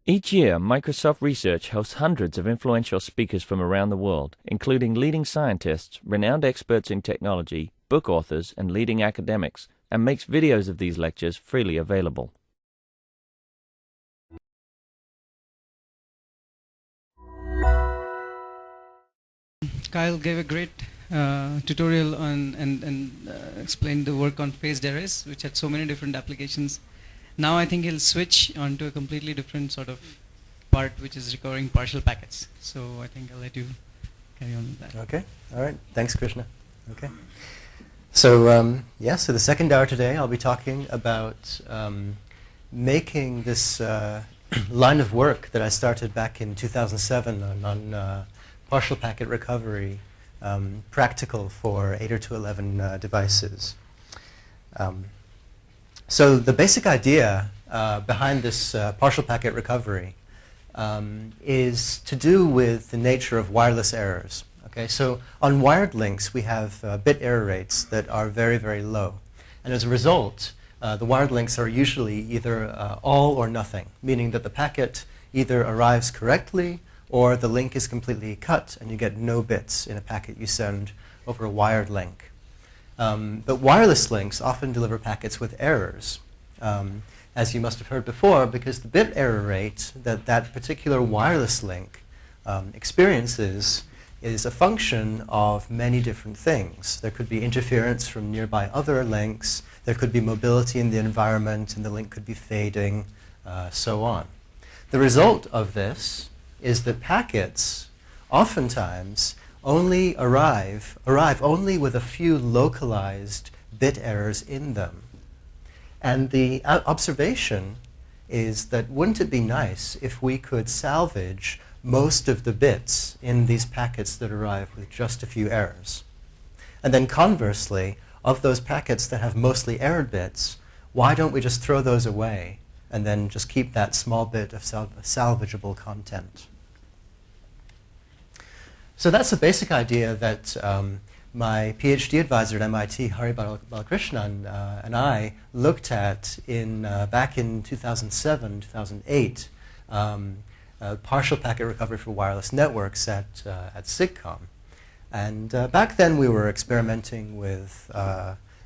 Each year, Microsoft Research hosts hundreds of influential speakers from around the world, including leading scientists, renowned experts in technology, book authors, and leading academics, and makes videos of these lectures freely available. Kyle gave a great tutorial on and explained the work on phased arrays, which had so many different applications. Now I think he'll switch onto a completely different sort of part, which is recovering partial packets. So I think I'll let you carry on with that. Okay. All right. Thanks, Krishna. Okay. So so the second hour today, I'll be talking about making this line of work that I started back in 2007 on partial packet recovery practical for 8 or 211 devices. So the basic idea behind this partial packet recovery is to do with the nature of wireless errors. Okay, so on wired links, we have bit error rates that are very, very low. And as a result, the wired links are usually either all or nothing, meaning that the packet either arrives correctly or the link is completely cut and you get no bits in a packet you send over a wired link. But wireless links often deliver packets with errors, as you must have heard before, because the bit error rate that that particular wireless link experiences is a function of many different things. There could be interference from nearby other links, there could be mobility in the environment, and the link could be fading, so on. The result of this is that packets oftentimes only arrive only with a few localized bit errors in them. And the observation is that wouldn't it be nice if we could salvage most of the bits in these packets that arrive with just a few errors? And then conversely, of those packets that have mostly errored bits, why don't we just throw those away and then just keep that small bit of salvageable content? So that's the basic idea that my PhD advisor at MIT, Hari Balakrishnan, and I looked at back in 2007, 2008, partial packet recovery for wireless networks at SIGCOMM. And back then we were experimenting with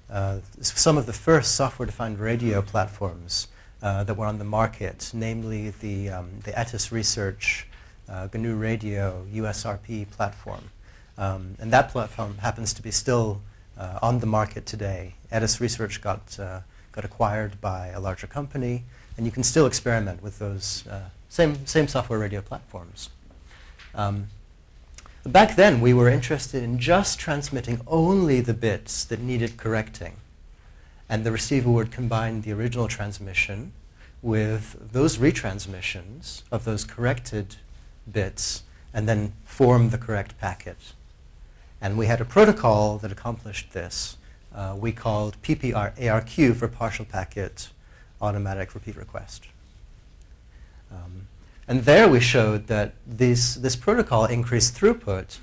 some of the first software-defined radio platforms that were on the market, namely the ETIS Research GNU Radio USRP platform. And that platform happens to be still on the market today. ETIS Research got acquired by a larger company, and you can still experiment with those same software radio platforms. Back then, we were interested in just transmitting only the bits that needed correcting. And the receiver would combine the original transmission with those retransmissions of those corrected bits and then form the correct packet. And we had a protocol that accomplished this. We called PPARQ for partial packet automatic repeat request. And there we showed that this protocol increased throughput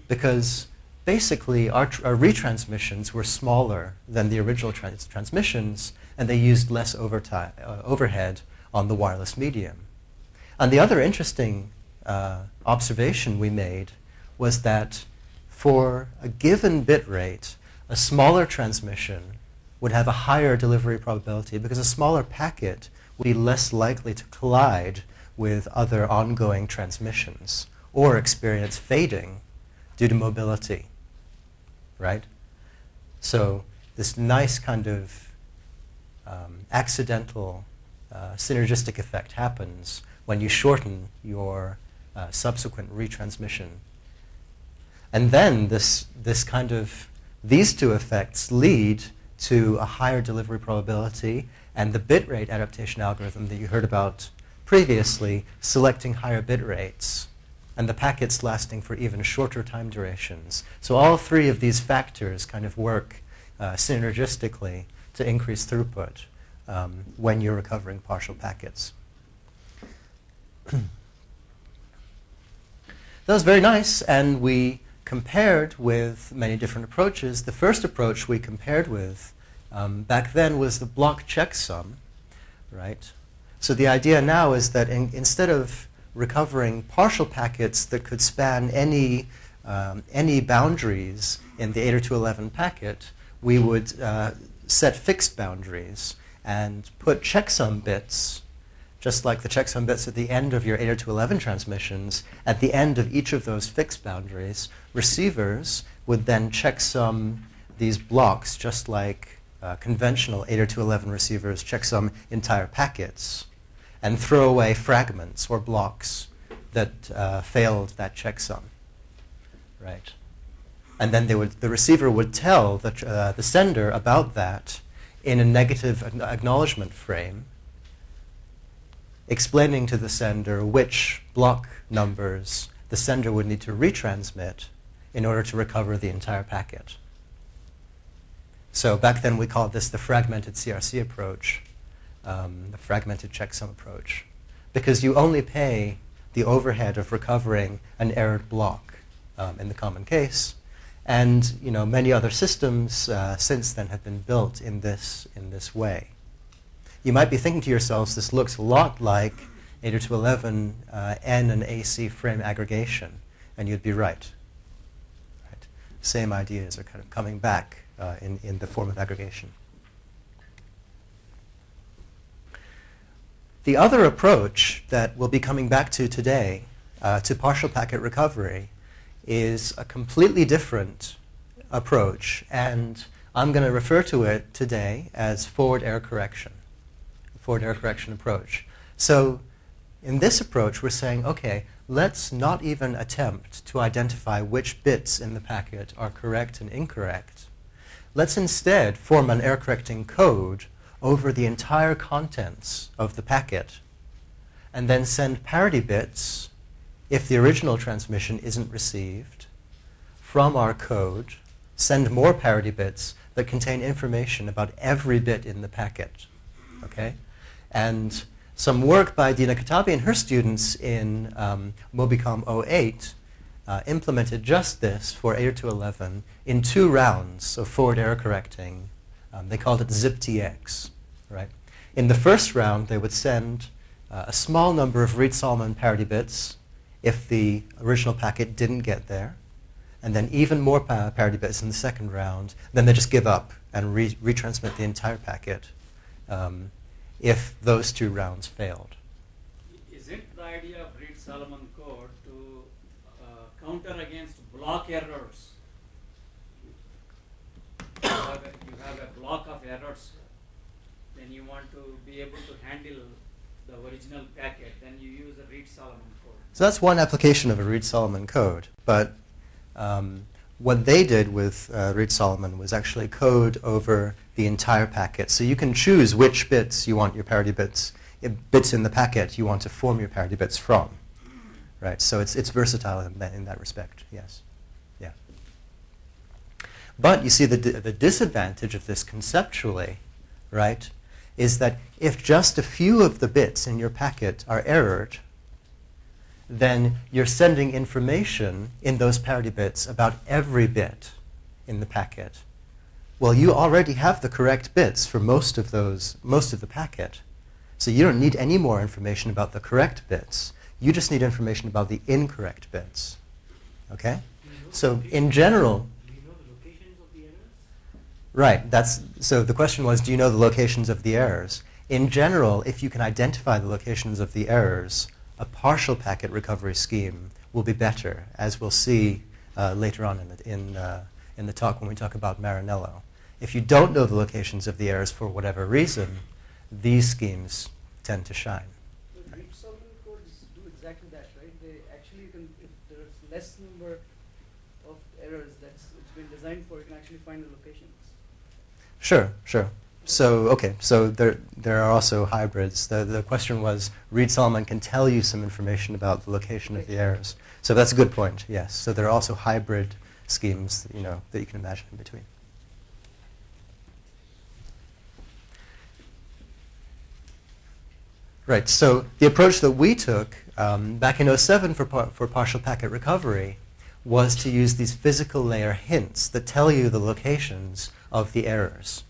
because basically our retransmissions were smaller than the original transmissions, and they used less overhead on the wireless medium. And the other interesting observation we made was that for a given bit rate, a smaller transmission would have a higher delivery probability because a smaller packet would be less likely to collide with other ongoing transmissions or experience fading due to mobility, right? So this nice kind of accidental synergistic effect happens when you shorten your subsequent retransmission. And then these two effects lead to a higher delivery probability, and the bitrate adaptation algorithm that you heard about previously, selecting higher bit rates, and the packets lasting for even shorter time durations. So all three of these factors kind of work synergistically to increase throughput when you're recovering partial packets. That was very nice, and we compared with many different approaches. The first approach we compared with back then was the block checksum, right? So the idea now is that instead of recovering partial packets that could span any boundaries in the 802.11 packet, we would set fixed boundaries and put checksum bits, just like the checksum bits at the end of your 802.11 transmissions. At the end of each of those fixed boundaries, receivers would then checksum these blocks, just like conventional 802.11 receivers checksum entire packets, and throw away fragments or blocks that failed that checksum, right? And then the receiver would tell the sender about that in a negative acknowledgement frame, explaining to the sender which block numbers the sender would need to retransmit in order to recover the entire packet. So back then we called this the fragmented CRC approach, the fragmented checksum approach, because you only pay the overhead of recovering an errored block in the common case. And many other systems since then have been built in this way. You might be thinking to yourselves, this looks a lot like 802.11 N and AC frame aggregation, and you'd be right. Same ideas are kind of coming back in the form of aggregation. The other approach that we'll be coming back to today, to partial packet recovery, is a completely different approach, and I'm going to refer to it today as forward error correction approach. So in this approach, we're saying, okay, let's not even attempt to identify which bits in the packet are correct and incorrect. Let's instead form an error correcting code over the entire contents of the packet, and then send parity bits if the original transmission isn't received from our code, send more parity bits that contain information about every bit in the packet. Okay? And some work by Dina Katabi and her students in MobiCom 08 implemented just this for 802.11 in 2 rounds of forward error correcting. They called it ZipTX. Right? In the first round, they would send a small number of Reed-Solomon parity bits if the original packet didn't get there, and then even more parity bits in the second round. Then they just give up and retransmit the entire packet if those 2 rounds failed. Is it the idea of Reed-Solomon code to counter against block errors? You have a block of errors, then you want to be able to handle the original packet, then you use a Reed-Solomon code. So that's one application of a Reed-Solomon code, but what they did with Reed-Solomon was actually code over the entire packet. So you can choose which bits you want your parity bits in the packet you want to form your parity bits from. Right? So it's versatile in that respect, yes. Yeah. But you see the disadvantage of this conceptually, right, is that if just a few of the bits in your packet are errored, then you're sending information in those parity bits about every bit in the packet. Well, you already have the correct bits for most of the packet. So you don't need any more information about the correct bits. You just need information about the incorrect bits. Okay? So in general, Do you know the locations of the errors? right, so the question was, do you know the locations of the errors? In general, if you can identify the locations of the errors, a partial packet recovery scheme will be better, as we'll see later on in the talk when we talk about Maranello. If you don't know the locations of the errors for whatever reason, these schemes tend to shine. The Reed-Solomon codes do exactly that, right? They actually can, if there's less number of errors it's been designed for, you can actually find the locations. Sure, sure. So, okay, so there are also hybrids. The question was, Reed-Solomon can tell you some information about the location of the errors. So that's a good point, yes. So there are also hybrid schemes, that you can imagine in between. Right, so the approach that we took back in 2007 for partial packet recovery was to use these physical layer hints that tell you the locations of the errors.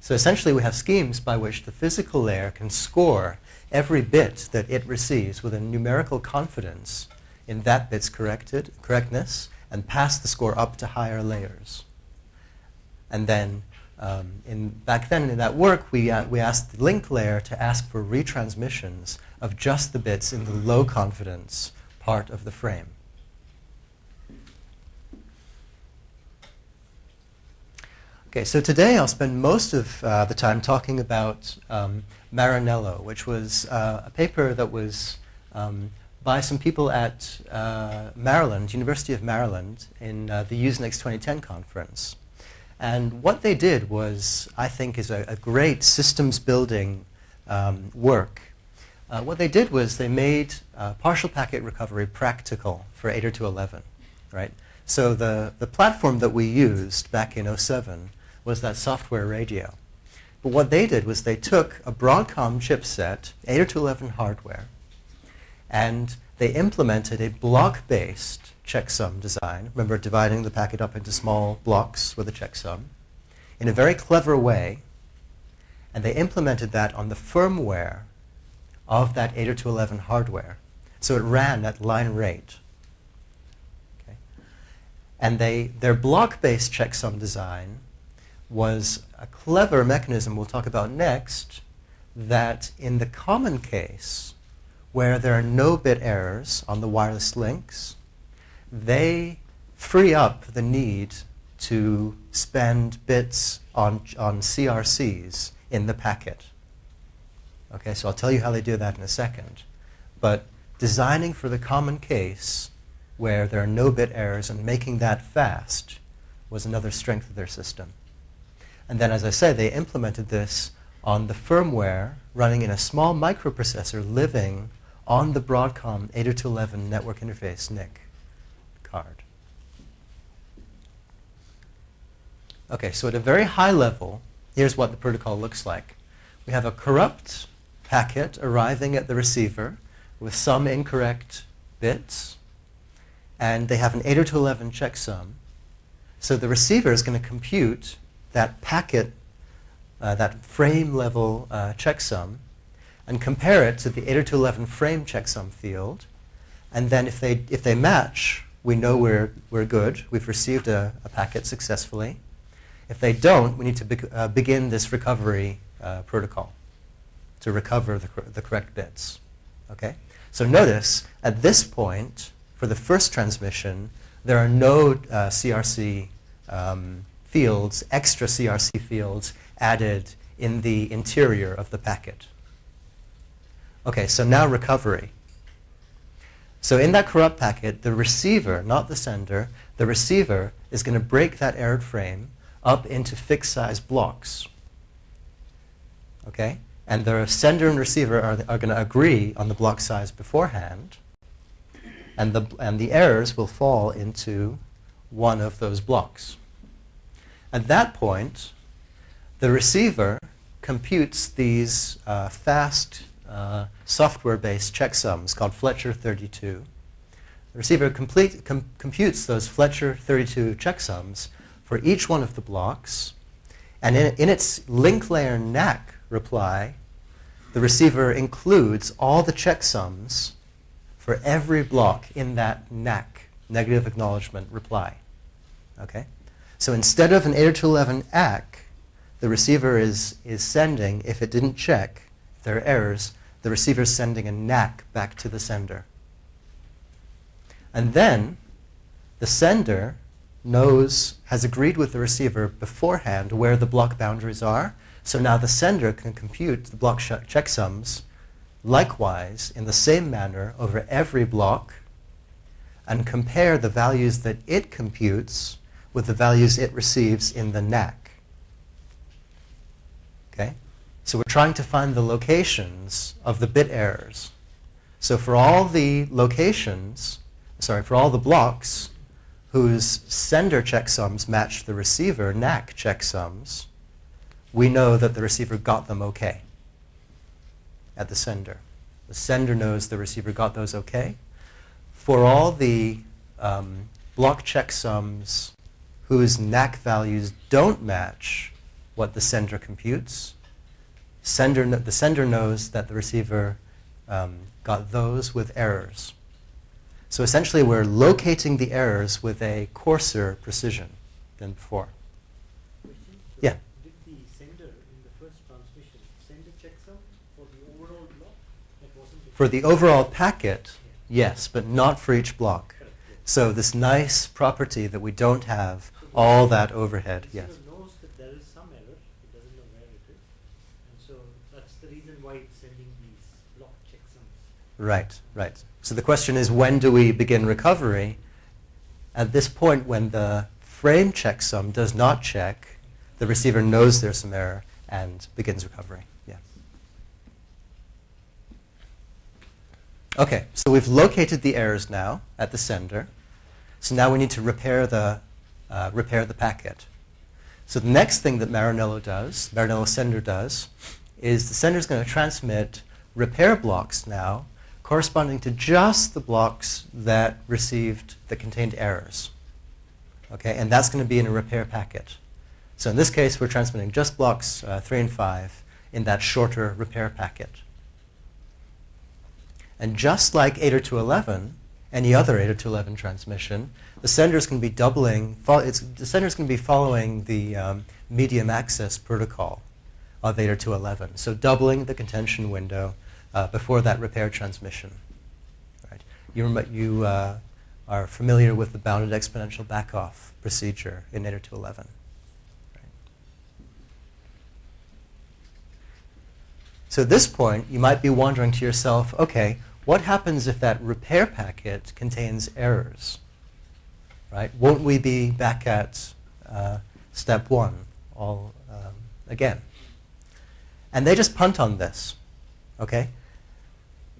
So essentially we have schemes by which the physical layer can score every bit that it receives with a numerical confidence in that bit's correctness and pass the score up to higher layers. And then back then in that work, we asked the link layer to ask for retransmissions of just the bits in the low confidence part of the frame. Okay, so today I'll spend most of the time talking about Maranello, which was a paper that was by some people at Maryland, University of Maryland, in the USENIX 2010 conference. And what they did was, I think, is a great systems building work. What they did was they made partial packet recovery practical for 802.11, right? So the platform that we used back in 2007 was that software radio. But what they did was they took a Broadcom chipset, 802.11 hardware, and they implemented a block-based checksum design. Remember, dividing the packet up into small blocks with a checksum in a very clever way. And they implemented that on the firmware of that 802.11 hardware. So it ran at line rate. Okay. And their block-based checksum design was a clever mechanism we'll talk about next, that in the common case where there are no bit errors on the wireless links, they free up the need to spend bits on CRCs in the packet. Okay, so I'll tell you how they do that in a second. But designing for the common case where there are no bit errors and making that fast was another strength of their system. And then, as I said, they implemented this on the firmware running in a small microprocessor living on the Broadcom 802.11 network interface NIC card. Okay, so at a very high level, here's what the protocol looks like. We have a corrupt packet arriving at the receiver with some incorrect bits, and they have an 802.11 checksum. So the receiver is going to compute that packet, that frame level checksum, and compare it to the 802.11 frame checksum field. And then if they match, we know we're good. We've received a packet successfully. If they don't, we need to begin this recovery protocol to recover the correct bits. Okay? So notice, at this point, for the first transmission, there are no CRC fields, extra CRC fields added in the interior of the packet. Okay, so now recovery. So in that corrupt packet, the receiver, not the sender, the receiver is going to break that errored frame up into fixed size blocks. Okay? And the sender and receiver are going to agree on the block size beforehand, and the errors will fall into one of those blocks. At that point, the receiver computes these fast software-based checksums called Fletcher 32. The receiver computes those Fletcher 32 checksums for each one of the blocks, and in its link layer NAC reply, the receiver includes all the checksums for every block in that NAC, negative acknowledgement reply. Okay? So instead of an 802.11 ACK, the receiver is sending, if it didn't check, if there are errors, the receiver is sending a NAC back to the sender. And then the sender has agreed with the receiver beforehand where the block boundaries are. So now the sender can compute the block checksums likewise in the same manner over every block and compare the values that it computes with the values it receives in the NAC. Okay? So we're trying to find the locations of the bit errors. So for all the for all the blocks whose sender checksums match the receiver NAC checksums, we know that the receiver got them okay at the sender. The sender knows the receiver got those okay. For all the block checksums whose NAC values don't match what the sender computes, the sender knows that the receiver got those with errors. So essentially, we're locating the errors with a coarser precision than before. Question? So Yeah. did the sender in the first transmission send a checksum for the overall block? That wasn't the For the overall packet, yes, but not for each block. Correct, yes. So this nice property that we don't have all that overhead, The yes. receiver knows that there is some error, it doesn't know where it is, and so that's the reason why it's sending these block checksums. Right, right. So the question is, when do we begin recovery? At this point, when the frame checksum does not check, the receiver knows there's some error and begins recovery. Yeah. Okay, so we've located the errors now at the sender. So now we need to repair the packet. So the next thing that Maranello sender does, is the sender is going to transmit repair blocks now, corresponding to just the blocks that contained errors. Okay, and that's going to be in a repair packet. So in this case, we're transmitting just blocks 3 and 5 in that shorter repair packet. And just like 802.11, any other 802.11 transmission, the sender is going to be following the medium access protocol of 802.11. So doubling the contention window before that repair transmission. Right. You are familiar with the bounded exponential backoff procedure in 802.11. Right. So at this point, you might be wondering to yourself, okay, what happens if that repair packet contains errors? Right? Won't we be back at step 1 all again? And they just punt on this. Okay?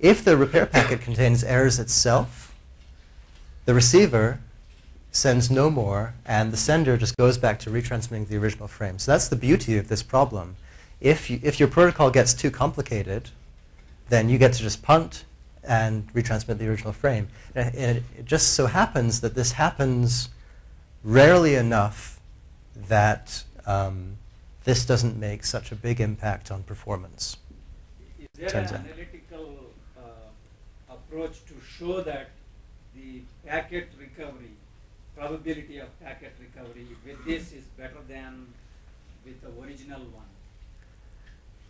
If the repair packet contains errors itself, the receiver sends no more, and the sender just goes back to retransmitting the original frame. So that's the beauty of this problem. If your protocol gets too complicated, then you get to just punt and retransmit the original frame. And it just so happens that this happens rarely enough that this doesn't make such a big impact on performance. Is there Turns an out. analytical approach to show that the packet recovery, probability of packet recovery with this is better than with the original one?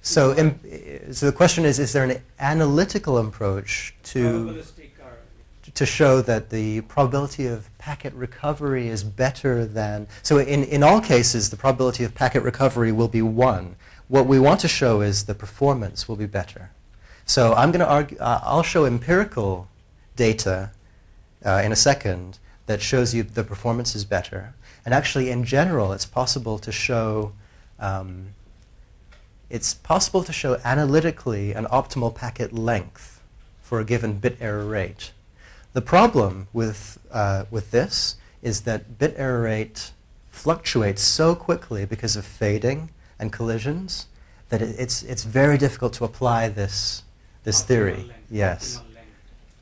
So the question is there an analytical approach Probabilistic or to show that the probability of packet recovery is better than... So in all cases, the probability of packet recovery will be 1. What we want to show is the performance will be better. So I'm going to argue, I'll show empirical data in a second that shows you the performance is better. And actually, in general, it's possible to show analytically an optimal packet length for a given bit error rate. The problem with this is that bit error rate fluctuates so quickly because of fading and collisions that it's very difficult to apply this theory. length, Yes, optimal length.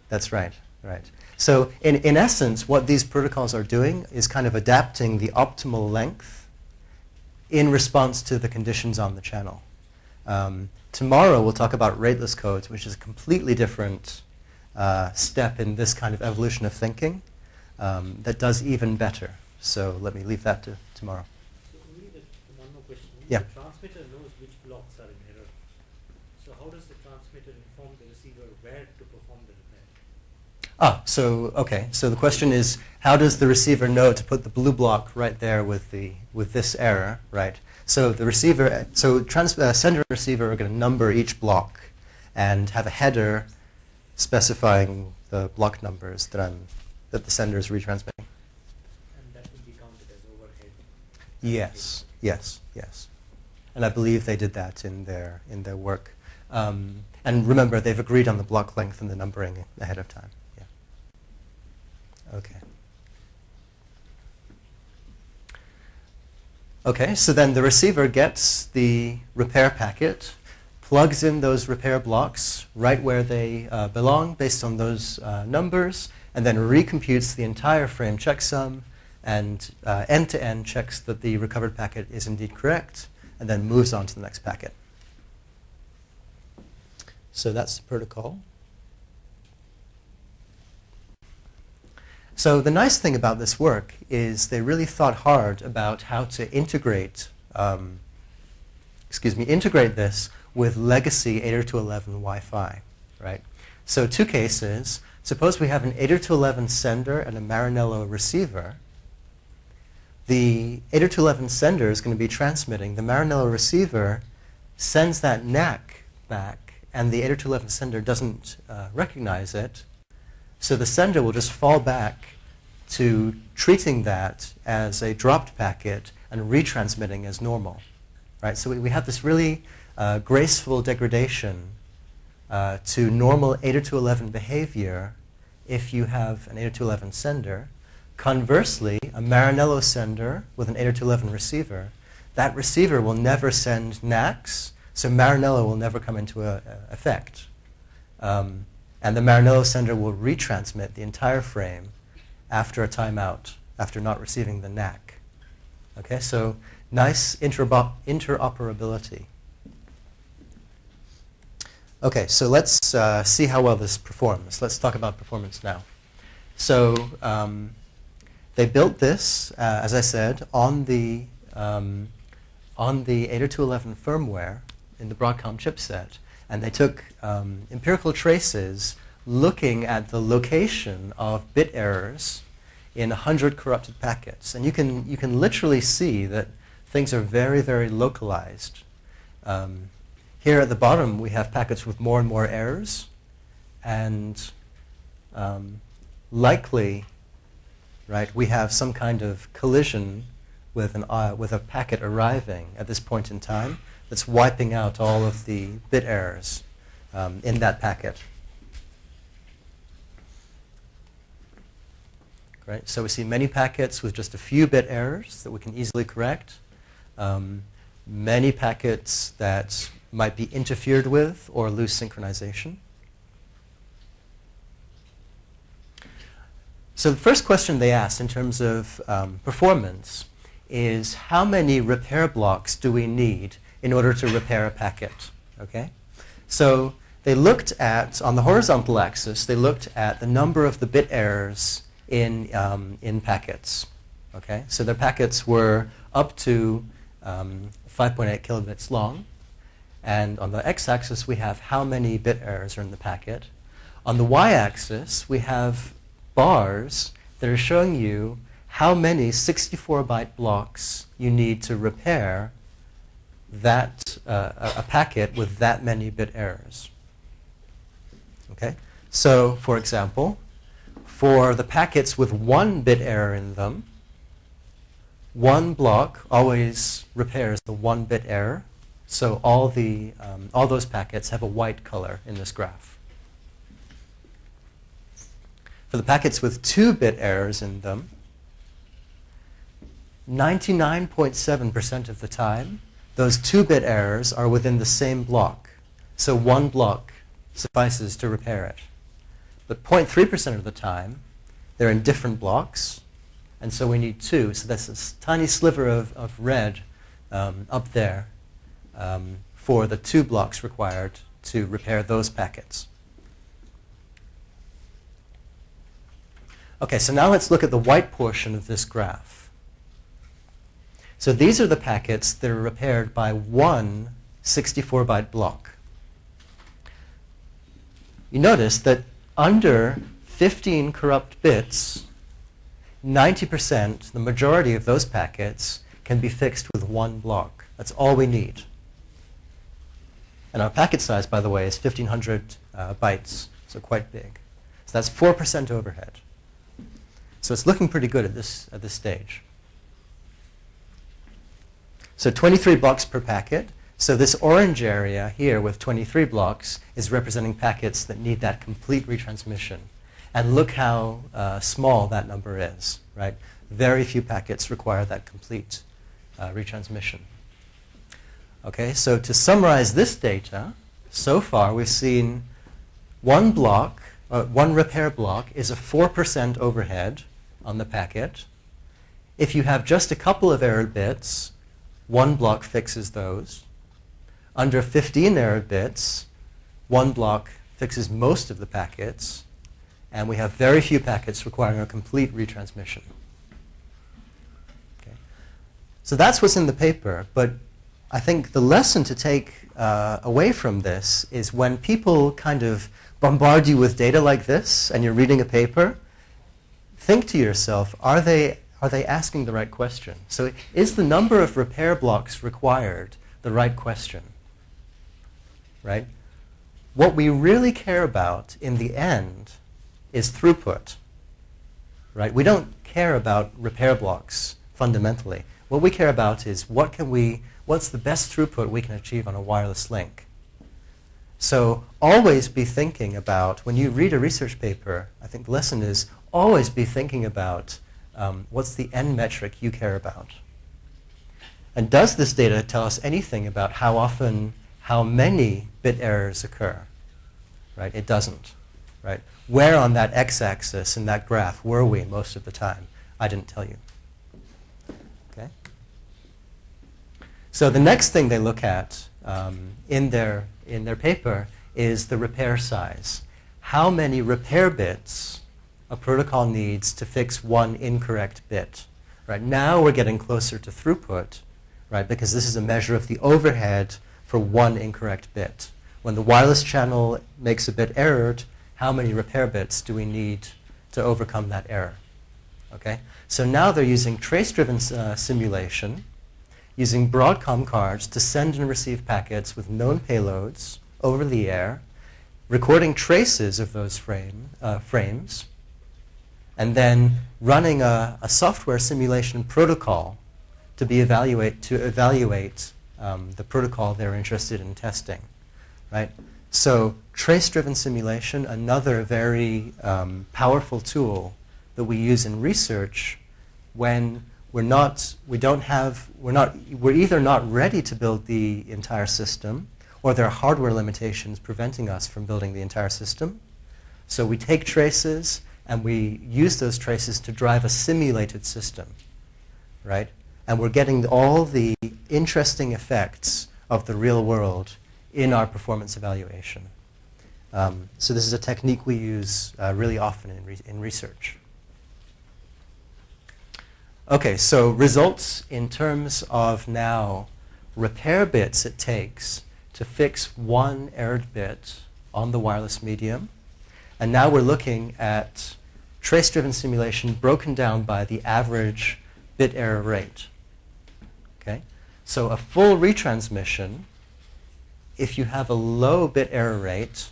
that's right. Right. So in essence, what these protocols are doing is kind of adapting the optimal length in response to the conditions on the channel. Tomorrow we'll talk about rateless codes, which is a completely different step in this kind of evolution of thinking that does even better. So let me leave that to tomorrow. So only one more question. Yeah. The transmitter knows which blocks are in error. So how does the transmitter inform the receiver where to perform the repair? So the question is, how does the receiver know to put the blue block right there with this error, right? So the receiver, sender and receiver are going to number each block and have a header specifying the block numbers that the sender is retransmitting. And that will be counted as overhead. Yes, yes, yes. And I believe they did that in their work. And remember, they've agreed on the block length and the numbering ahead of time. Yeah. Okay. Okay, so then the receiver gets the repair packet, plugs in those repair blocks right where they belong based on those numbers, and then recomputes the entire frame checksum and end-to-end checks that the recovered packet is indeed correct, and then moves on to the next packet. So that's the protocol. So the nice thing about this work is they really thought hard about how to integrate, integrate this with legacy 802.11 Wi-Fi, right? So two cases. Suppose we have an 802.11 sender and a Maranello receiver. The 802.11 sender is going to be transmitting. The Maranello receiver sends that NAC back, and the 802.11 sender doesn't recognize it. So the sender will just fall back to treating that as a dropped packet and retransmitting as normal, right? So we have this really graceful degradation to normal 802.11 behavior if you have an 802.11 sender. Conversely, a Maranello sender with an 802.11 receiver, that receiver will never send NACs, so Maranello will never come into effect. And the Maranello sender will retransmit the entire frame after a timeout, after not receiving the NAC. Okay, so nice interoperability. Okay, so let's see how well this performs. Let's talk about performance now. So they built this, as I said, on the 802.11 firmware in the Broadcom chipset, and they took empirical traces looking at the location of bit errors in 100 corrupted packets. And you can literally see that things are very, very localized. Here at the bottom, we have packets with more and more errors, and likely, right, we have some kind of collision with a packet arriving at this point in time that's wiping out all of the bit errors in that packet. Right? So we see many packets with just a few bit errors that we can easily correct. Many packets that might be interfered with or lose synchronization. So the first question they asked in terms of performance is how many repair blocks do we need in order to repair a packet? Okay? So they looked at, on the horizontal axis, they looked at the number of the bit errors in packets. Okay? So their packets were up to 5.8 kilobits long. And on the x-axis, we have how many bit errors are in the packet. On the y-axis, we have bars that are showing you how many 64-byte blocks you need to repair that a packet with that many bit errors. Okay? So, for example, for the packets with one bit error in them, one block always repairs the one bit error. So all those packets have a white color in this graph. For the packets with 2-bit errors in them, 99.7% of the time, those 2-bit errors are within the same block. So one block suffices to repair it. But 0.3% of the time, they're in different blocks, and so we need 2. So that's this tiny sliver of red up there for the 2 blocks required to repair those packets. Okay, so now let's look at the white portion of this graph. So these are the packets that are repaired by one 64-byte block. You notice that under 15 corrupt bits, 90%, the majority of those packets, can be fixed with one block. That's all we need. And our packet size, by the way, is 1,500 bytes, so quite big. So that's 4% overhead. So it's looking pretty good at this stage. So 23 blocks per packet. So this orange area here with 23 blocks is representing packets that need that complete retransmission. And look how small that number is, right? Very few packets require that complete retransmission. Okay, so to summarize this data, so far we've seen one repair block is a 4% overhead on the packet. If you have just a couple of error bits, one block fixes those. Under 15 error bits, one block fixes most of the packets, and we have very few packets requiring a complete retransmission. Okay. So that's what's in the paper, but I think the lesson to take away from this is when people kind of bombard you with data like this and you're reading a paper, think to yourself, are they asking the right question? So is the number of repair blocks required the right question? Right? What we really care about in the end is throughput. Right? We don't care about repair blocks fundamentally. What we care about is what's the best throughput we can achieve on a wireless link. So always be thinking about, when you read a research paper, I think the lesson is always be thinking about what's the end metric you care about. And does this data tell us anything about how many bit errors occur? Right? It doesn't. Right? Where on that x-axis in that graph were we most of the time? I didn't tell you. Okay? So the next thing they look at in their paper is the repair size. How many repair bits a protocol needs to fix one incorrect bit. Right? Now we're getting closer to throughput, right? Because this is a measure of the overhead for one incorrect bit. When the wireless channel makes a bit errored, how many repair bits do we need to overcome that error? Okay? So now they're using trace-driven simulation, using Broadcom cards to send and receive packets with known payloads over the air, recording traces of those frames, and then running a software simulation protocol to evaluate the protocol they're interested in testing, right? So trace-driven simulation, another very powerful tool that we use in research when we're either not ready to build the entire system, or there are hardware limitations preventing us from building the entire system. So we take traces and we use those traces to drive a simulated system, right? And we're getting all the interesting effects of the real world in our performance evaluation. So this is a technique we use really often in research. Okay, so results in terms of now repair bits it takes to fix one errored bit on the wireless medium. And now we're looking at trace-driven simulation broken down by the average bit error rate. Okay? So a full retransmission, if you have a low bit error rate,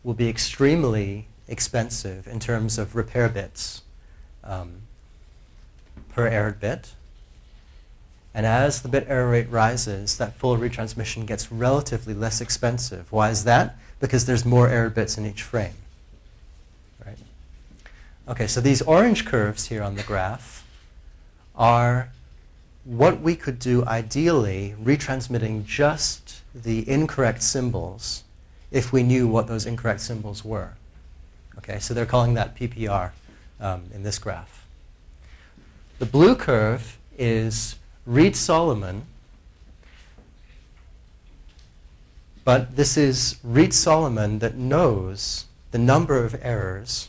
will be extremely expensive in terms of repair bits per errored bit. And as the bit error rate rises, that full retransmission gets relatively less expensive. Why is that? Because there's more errored bits in each frame. Right? Okay, so these orange curves here on the graph are what we could do ideally retransmitting just the incorrect symbols if we knew what those incorrect symbols were. Okay, so they're calling that PPR in this graph. The blue curve is Reed-Solomon, but this is Reed-Solomon that knows the number of errors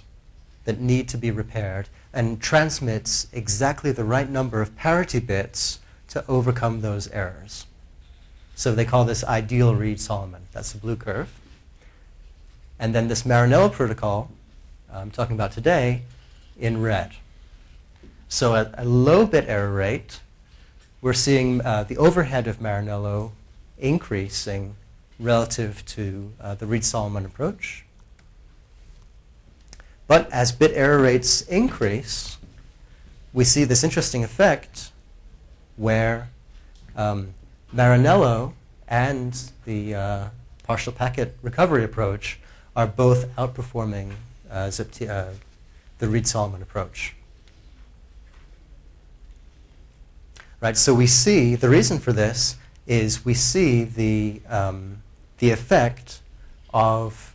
that need to be repaired and transmits exactly the right number of parity bits to overcome those errors. So they call this ideal Reed-Solomon. That's the blue curve. And then this Maranello protocol I'm talking about today in red. So at a low bit error rate, we're seeing the overhead of Maranello increasing relative to the Reed-Solomon approach. But as bit error rates increase, we see this interesting effect where Maranello and the partial packet recovery approach are both outperforming the Reed-Solomon approach. Right, so we see, the reason for this is we see the effect of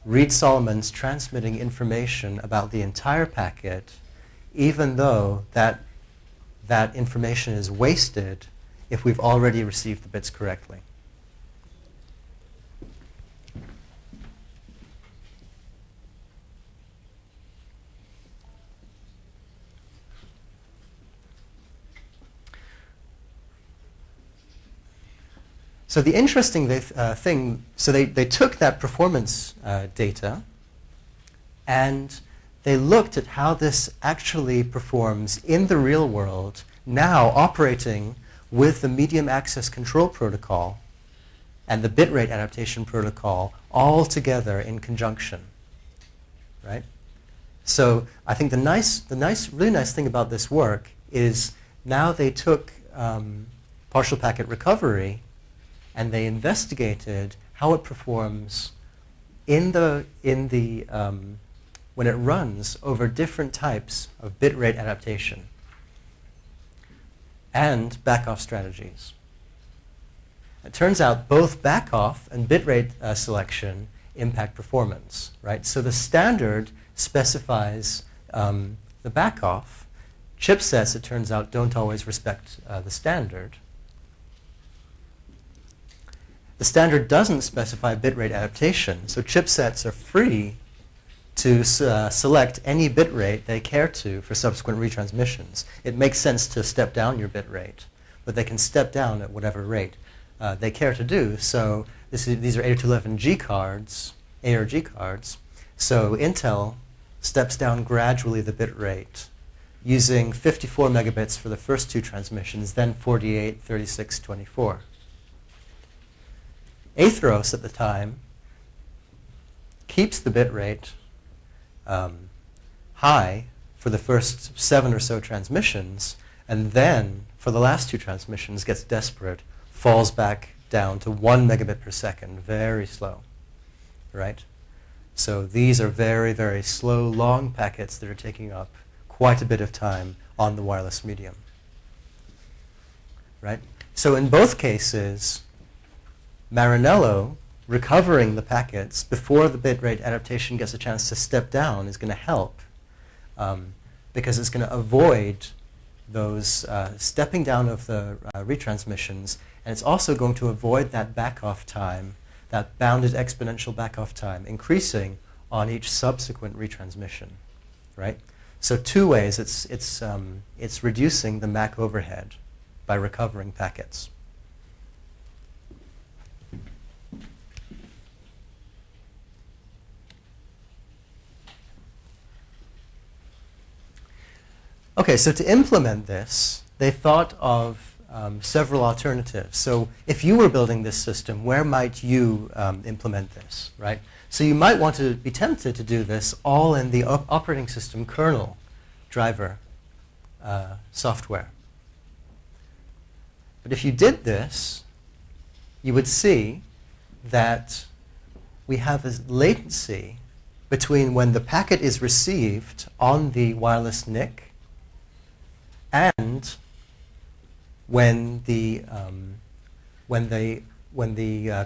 Reed-Solomon's transmitting information about the entire packet, even though that information is wasted if we've already received the bits correctly. So the interesting thing, so they took that performance data and they looked at how this actually performs in the real world, now operating with the medium access control protocol and the bitrate adaptation protocol all together in conjunction, right? So I think the really nice thing about this work is now they took partial packet recovery and they investigated how it performs when it runs over different types of bitrate adaptation and backoff strategies. It turns out both backoff and bitrate selection impact performance, right? So the standard specifies the backoff. Chipsets, it turns out, don't always respect the standard. The standard doesn't specify bitrate adaptation, so chipsets are free to select any bitrate they care to for subsequent retransmissions. It makes sense to step down your bitrate, but they can step down at whatever rate they care to do. So these are 8211G cards, ARG cards. So Intel steps down gradually the bitrate using 54 megabits for the first two transmissions, then 48, 36, 24. Atheros at the time keeps the bitrate high for the first 7 or so transmissions, and then for the last two transmissions gets desperate, falls back down to 1 megabit per second, very slow, right? So these are very, very slow, long packets that are taking up quite a bit of time on the wireless medium, right? So in both cases, Maranello recovering the packets before the bitrate adaptation gets a chance to step down is going to help because it's going to avoid those stepping down of the retransmissions, and it's also going to avoid that backoff time, that bounded exponential backoff time, increasing on each subsequent retransmission, right? So two ways, it's reducing the MAC overhead by recovering packets. Okay, so to implement this, they thought of several alternatives. So if you were building this system, where might you implement this, right? So you might want to be tempted to do this all in the operating system kernel driver software. But if you did this, you would see that we have a latency between when the packet is received on the wireless NIC and when the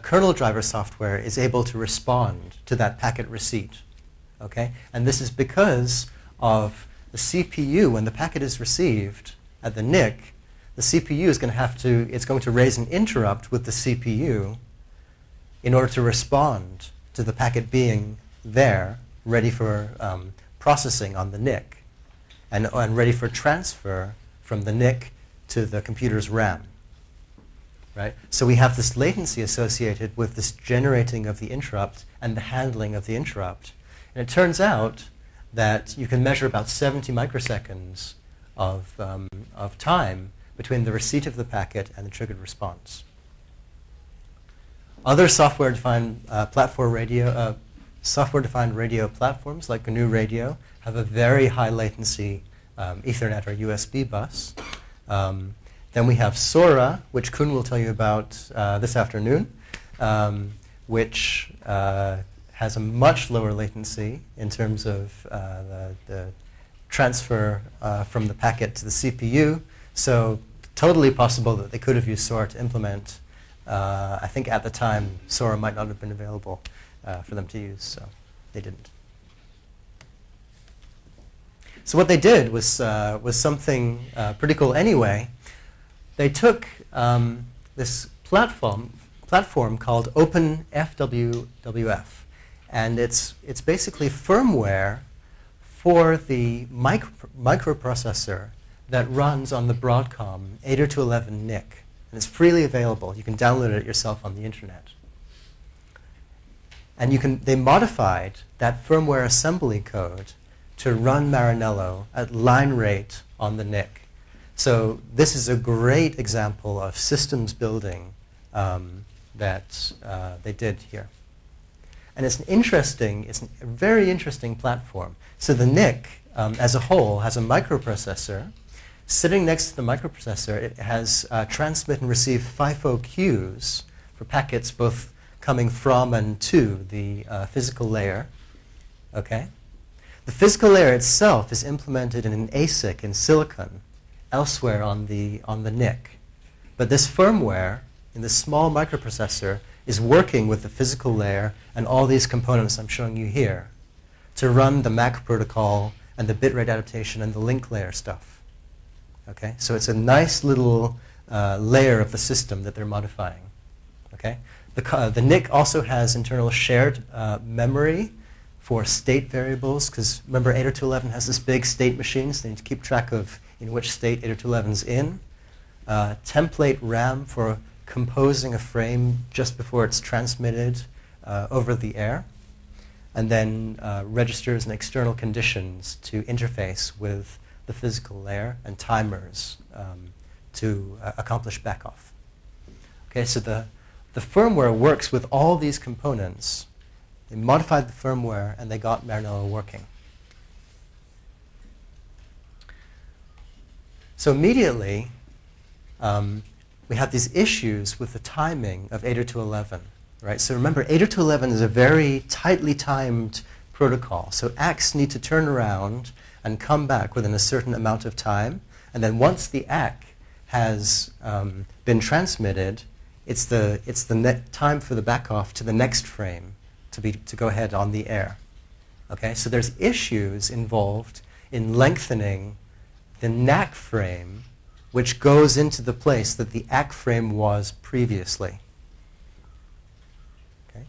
kernel driver software is able to respond to that packet receipt, okay? And this is because of the CPU. When the packet is received at the NIC, the CPU is going to raise an interrupt with the CPU in order to respond to the packet being there, ready for processing on the NIC, and ready for transfer from the NIC to the computer's RAM, right? So we have this latency associated with this generating of the interrupt and the handling of the interrupt. And it turns out that you can measure about 70 microseconds of time between the receipt of the packet and the triggered response. Other software-defined software-defined radio platforms like GNU Radio have a very high latency Ethernet or USB bus. Then we have Sora, which Kun will tell you about this afternoon, which has a much lower latency in terms of the transfer from the packet to the CPU. So totally possible that they could have used Sora to implement. I think at the time, Sora might not have been available for them to use, so they didn't. So what they did was something pretty cool anyway. They took this platform called OpenFWWF, and it's basically firmware for the microprocessor that runs on the Broadcom 8211 NIC. And it's freely available. You can download it yourself on the internet. And they modified that firmware assembly code to run Maranello at line rate on the NIC. So this is a great example of systems building that they did here. And it's a very interesting platform. So the NIC as a whole has a microprocessor. Sitting next to the microprocessor, it has transmit and receive FIFO queues for packets both coming from and to the physical layer. Okay? The physical layer itself is implemented in an ASIC in silicon elsewhere on the NIC. But this firmware in this small microprocessor is working with the physical layer and all these components I'm showing you here to run the MAC protocol and the bitrate adaptation and the link layer stuff. Okay? So it's a nice little layer of the system that they're modifying. Okay? The NIC also has internal shared memory for state variables, because remember 802.11 has this big state machine, so they need to keep track of in which state 802.11's in. Template RAM for composing a frame just before it's transmitted over the air. And then registers and external conditions to interface with the physical layer, and timers to accomplish backoff. Okay, so the firmware works with all these components. They modified the firmware and they got Maranello working. So immediately, we have these issues with the timing of 802.11, right? So remember, 802.11 is a very tightly timed protocol. So ACKs need to turn around and come back within a certain amount of time. And then once the ACK has been transmitted, it's the time for the backoff to the next frame to go ahead on the air. Okay, so there's issues involved in lengthening the NAC frame, which goes into the place that the ACK frame was previously. Okay,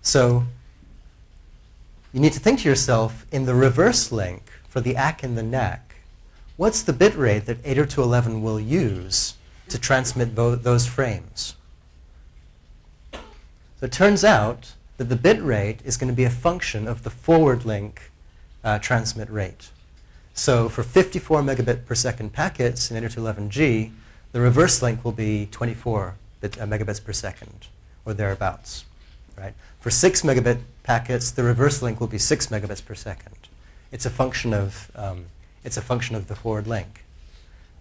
so you need to think to yourself, in the reverse link for the ACK and the NAC, what's the bit rate that 802.11 will use to transmit those frames? So it turns out that the bit rate is going to be a function of the forward link transmit rate. So for 54 megabit per second packets in 802.11g, the reverse link will be 24 megabits per second, or thereabouts. Right? For 6 megabit packets, the reverse link will be 6 megabits per second. It's a function of the forward link.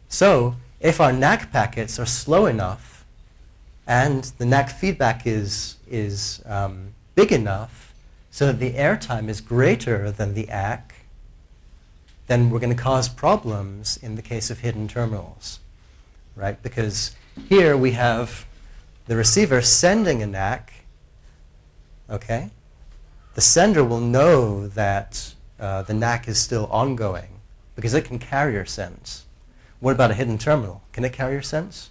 So if our NAC packets are slow enough and the NAC feedback is big enough so that the airtime is greater than the ACK, then we're going to cause problems in the case of hidden terminals, right? Because here we have the receiver sending a NAC. Okay, the sender will know that the NAC is still ongoing because it can carrier sense. What about a hidden terminal? Can it carrier sense?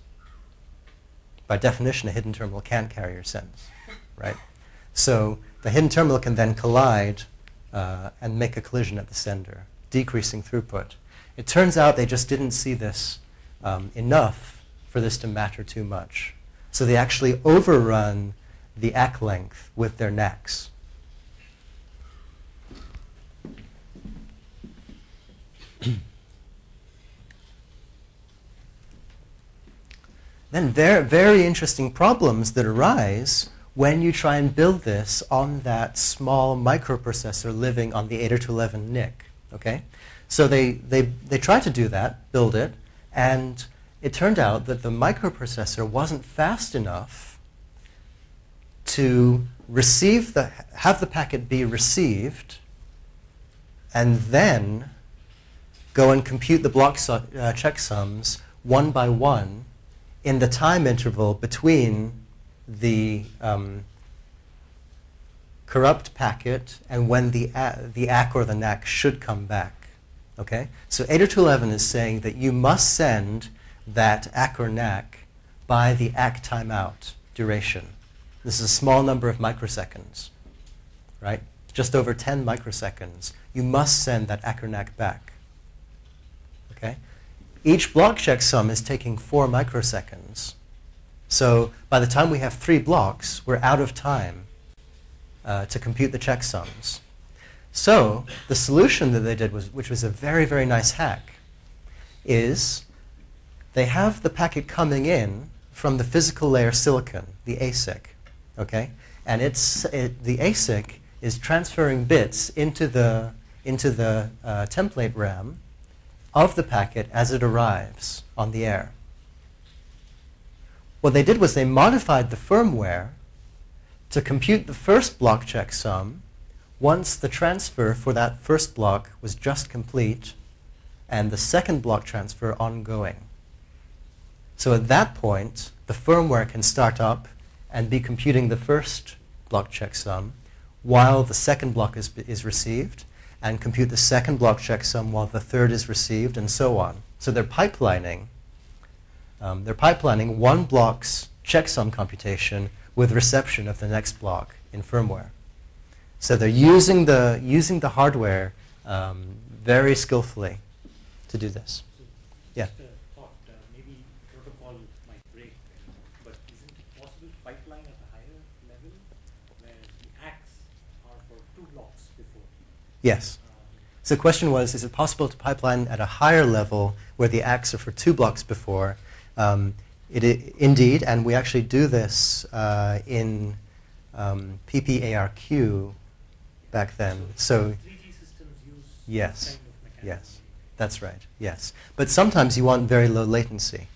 By definition, a hidden terminal can't carrier sense, right? So the hidden terminal can then collide and make a collision at the sender, decreasing throughput. It turns out they just didn't see this enough for this to matter too much. So they actually overrun the ACK length with their NACs. Then very interesting problems that arise when you try and build this on that small microprocessor living on the 802.11 NIC. Okay? So they tried to do that, build it, and it turned out that the microprocessor wasn't fast enough to have the packet be received and then go and compute the block checksums one by one in the time interval between the corrupt packet and when the ACK or the NAC should come back. Okay? So 802.11 is saying that you must send that ACK or NAC by the ACK timeout duration. This is a small number of microseconds, right? Just over 10 microseconds. You must send that ACK or NAC back. Okay? each block checksum is taking 4 microseconds. So by the time we have 3 blocks, we're out of time to compute the checksums. So the solution that they did, which was a very, very nice hack, is they have the packet coming in from the physical layer silicon, the ASIC, okay? And the ASIC is transferring bits into the template RAM of the packet as it arrives on the air. What they did was they modified the firmware to compute the first block checksum once the transfer for that first block was just complete and the second block transfer ongoing. So at that point, the firmware can start up and be computing the first block checksum while the second block is received, and compute the second block checksum while the third is received, and so on. So they're pipelining one block's checksum computation with reception of the next block in firmware. So they're using the hardware very skillfully to do this. So Yeah. just a thought, maybe protocol might break, but isn't it possible to pipeline at a higher level where the acts are for 2 blocks before? Yes. So the question was, is it possible to pipeline at a higher level where the acts are for 2 blocks before? Indeed, and we actually do this in PPARQ back then. So 3G systems use yes, this kind of mechanism. yes, that's right, yes. But sometimes you want very low latency.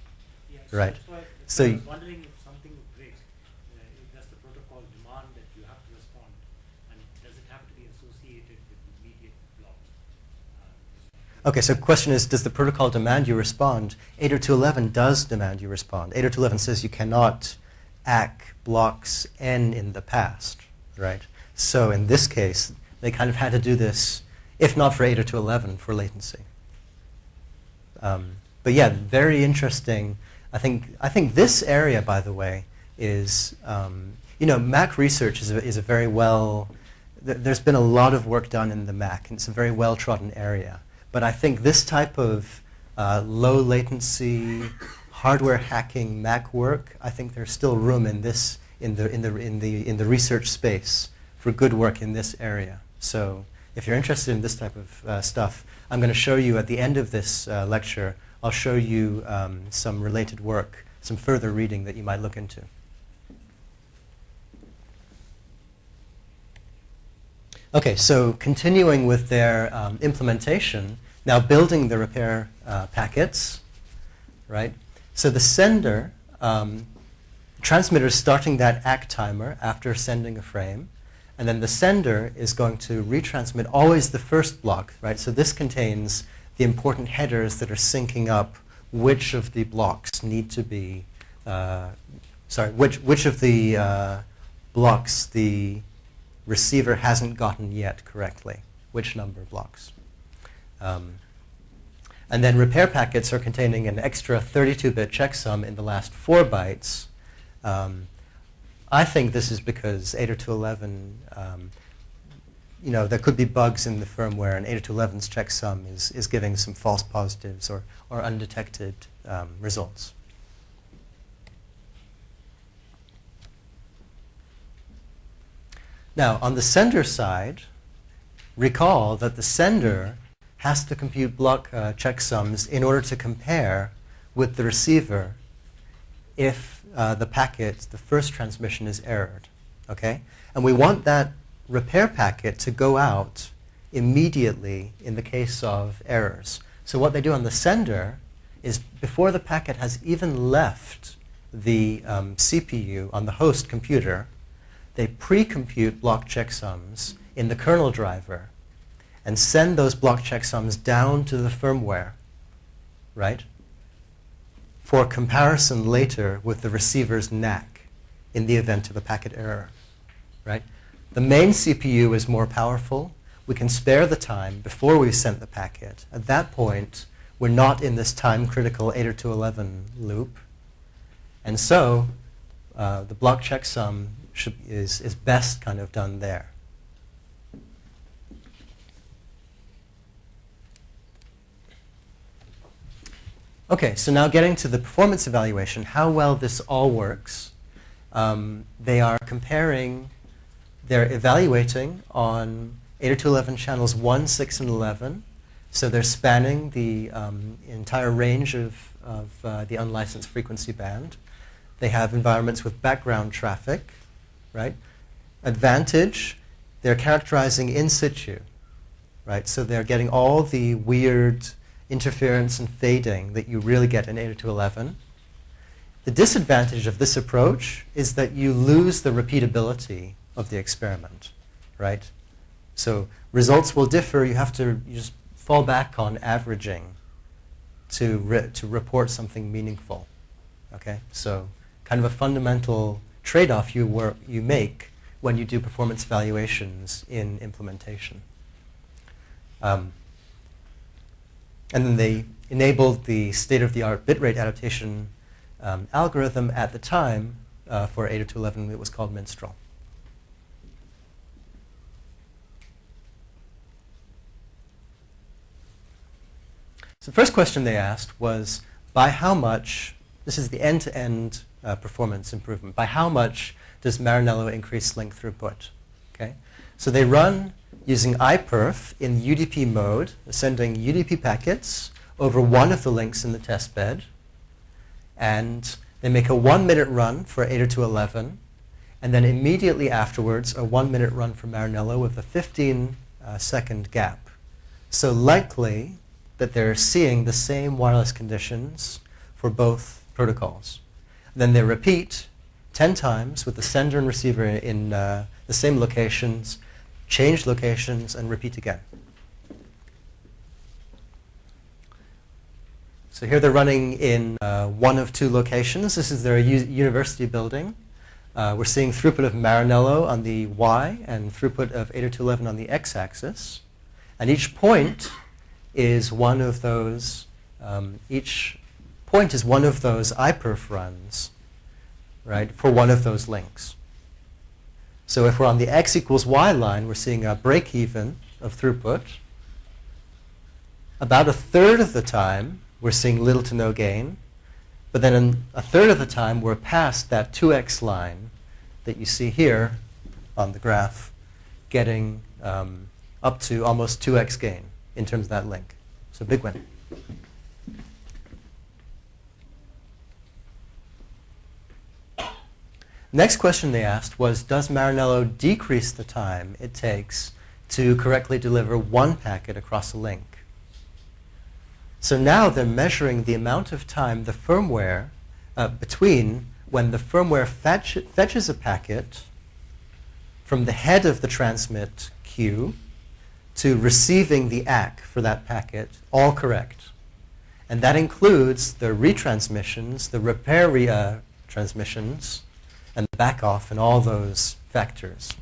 Yeah, Right. That's why So I was wondering if something would break. Does the protocol demand that you have to respond, and does it have to be associated with the immediate block? Okay, so the question is, does the protocol demand you respond? 802.11 does demand you respond. 802.11 says you cannot ACK blocks n in the past, right? So in this case, they kind of had to do this, if not for 802.11, for latency. But yeah, very interesting. I think this area, by the way, is, Mac research is a very well, there's been a lot of work done in the Mac, and it's a very well-trodden area. But I think this type of low latency, hardware hacking Mac work, I think there's still room in this, in the research space for good work in this area. So if you're interested in this type of stuff, I'm going to show you at the end of this lecture, I'll show you some related work, some further reading that you might look into. Okay, so continuing with their implementation, now building the repair packets, right? So the sender, transmitter is starting that ACK timer after sending a frame, and then the sender is going to retransmit always the first block, right? So this contains the important headers that are syncing up which of the blocks need to be, which of the blocks the receiver hasn't gotten yet correctly, which number of blocks. And then repair packets are containing an extra 32-bit checksum in the last 4 bytes. I think this is because 802.11, there could be bugs in the firmware, and 802.11's checksum is giving some false positives or undetected results. Now, on the sender side, recall that the sender has to compute block checksums in order to compare with the receiver if the packet, the first transmission, is errored, okay? And we want that repair packet to go out immediately in the case of errors. So what they do on the sender is, before the packet has even left the CPU on the host computer, they pre-compute block checksums in the kernel driver and send those block checksums down to the firmware, right, for comparison later with the receiver's NAC in the event of a packet error, right? The main CPU is more powerful. We can spare the time before we've sent the packet. At that point, we're not in this time-critical 802.11 loop. And so the block checksum is best kind of done there. Okay, so now getting to the performance evaluation, how well this all works. They are comparing, they're evaluating on 802.11 channels 1, 6, and 11. So they're spanning the entire range of the unlicensed frequency band. They have environments with background traffic, right? Advantage, they're characterizing in situ, right? So they're getting all the weird interference and fading that you really get in 802.11. The disadvantage of this approach is that you lose the repeatability of the experiment, right? So results will differ. You just fall back on averaging to report something meaningful, okay? So kind of a fundamental trade-off you make when you do performance evaluations in implementation. And then they enabled the state-of-the-art bitrate adaptation algorithm at the time for 802.11. It was called Minstrel. So the first question they asked was, by how much, this is the end-to-end performance improvement, by how much does Maranello increase link throughput? Okay? So they run using iPerf in UDP mode, sending UDP packets over one of the links in the test bed. And they make a 1-minute run for 802.11, and then immediately afterwards a 1-minute run for Maranello with a 15-second gap. So likely that they're seeing the same wireless conditions for both protocols. Then they repeat 10 times with the sender and receiver in the same locations, change locations, and repeat again. So here they're running in one of two locations. This is their university building. We're seeing throughput of Maranello on the Y and throughput of 802.11 on the x-axis. And each point is one of those, iPerf runs, right, for one of those links. So if we're on the x equals y line, we're seeing a break-even of throughput. About a third of the time, we're seeing little to no gain. But then in a third of the time, we're past that 2x line that you see here on the graph, getting up to almost 2x gain in terms of that link. So big win. Next question they asked was, does Maranello decrease the time it takes to correctly deliver one packet across a link? So now they're measuring the amount of time the firmware, between when the firmware fetches a packet from the head of the transmit queue to receiving the ACK for that packet, all correct. And that includes the retransmissions, the repair transmissions, and the back off and all those factors.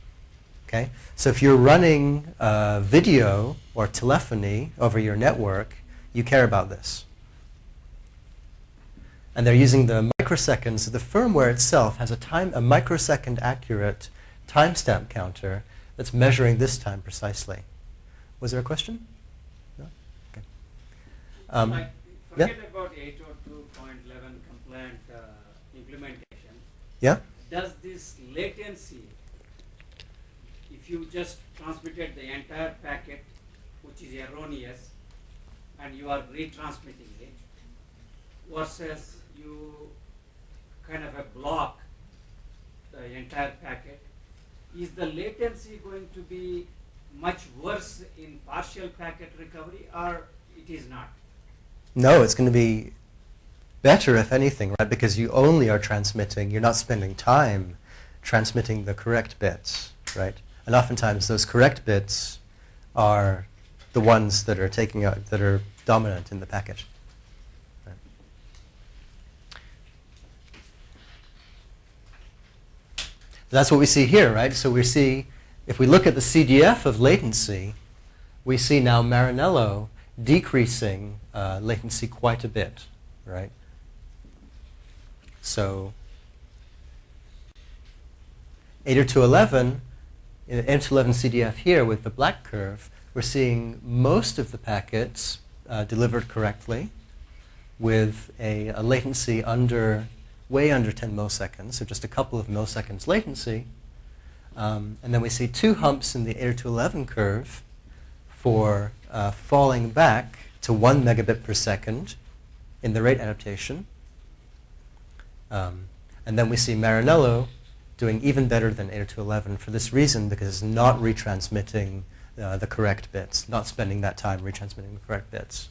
Okay? So if you're running video or telephony over your network, you care about this. And they're using the microseconds. The firmware itself has a microsecond accurate timestamp counter that's measuring this time precisely. Was there a question? No? Okay. Forget Yeah? about 802.11 compliant implementation. Yeah? Does this latency, if you just transmitted the entire packet, which is erroneous, and you are retransmitting it, versus you kind of block the entire packet, is the latency going to be much worse in partial packet recovery, or it is not? No, it's going to be better, if anything, right? Because you only are transmitting, you're not spending time transmitting the correct bits, right? And oftentimes those correct bits are the ones that are that are dominant in the packet. Right? That's what we see here, right? So we see, if we look at the CDF of latency, we see now Maranello decreasing latency quite a bit, right? So 802.11, in 802.11 CDF here with the black curve, we're seeing most of the packets delivered correctly. with a latency way under 10 milliseconds, so just a couple of milliseconds latency. And then we see 2 humps in the 802.11 curve for falling back to 1 megabit per second in the rate adaptation. And then we see Maranello doing even better than 802.11 for this reason, because it's not retransmitting the correct bits, not spending that time retransmitting the correct bits.